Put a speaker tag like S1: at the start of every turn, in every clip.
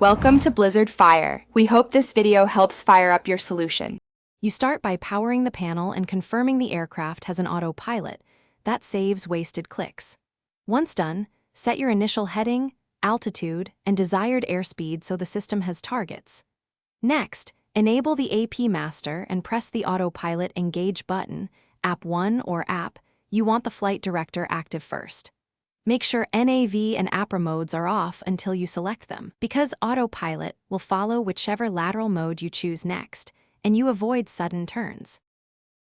S1: Welcome to Blizzard Fire. We hope this video helps fire up your solution.
S2: You start by powering the panel and confirming the aircraft has an autopilot. That saves wasted clicks. Once done, set your initial heading, altitude, and desired airspeed so the system has targets. Next, enable the AP Master and press the Autopilot Engage button, App 1 or App. You want the flight director active first. Make sure NAV and APRA modes are off until you select them, because Autopilot will follow whichever lateral mode you choose next, and you avoid sudden turns.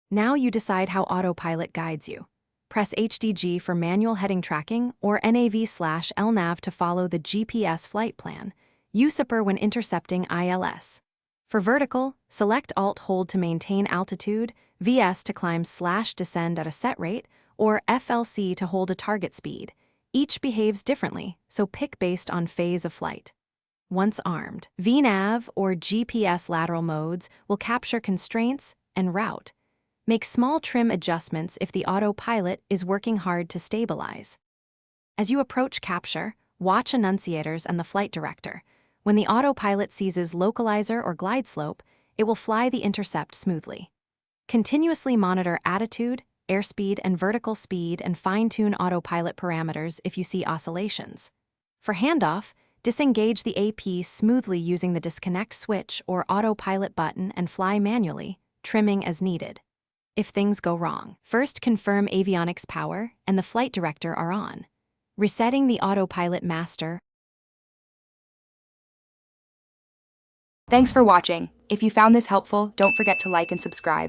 S2: Now you decide how Autopilot guides you. Press HDG for manual heading tracking or NAV/LNAV to follow the GPS flight plan. Use UPR when intercepting ILS. For vertical, select Alt-Hold to maintain altitude, VS to climb/descend at a set rate, or FLC to hold a target speed. Each behaves differently, so pick based on phase of flight. Once armed, VNAV or GPS lateral modes will capture constraints and route. Make small trim adjustments if the autopilot is working hard to stabilize. As you approach capture, watch annunciators and the flight director. When the autopilot seizes localizer or glide slope, it will fly the intercept smoothly. Continuously monitor attitude, airspeed, and vertical speed, and fine-tune autopilot parameters if you see oscillations. For handoff, disengage the AP smoothly using the disconnect switch or autopilot button and fly manually, trimming as needed. If things go wrong, first confirm avionics power and the flight director are on. Resetting the autopilot master.
S1: Thanks for watching. If you found this helpful, don't forget to like and subscribe.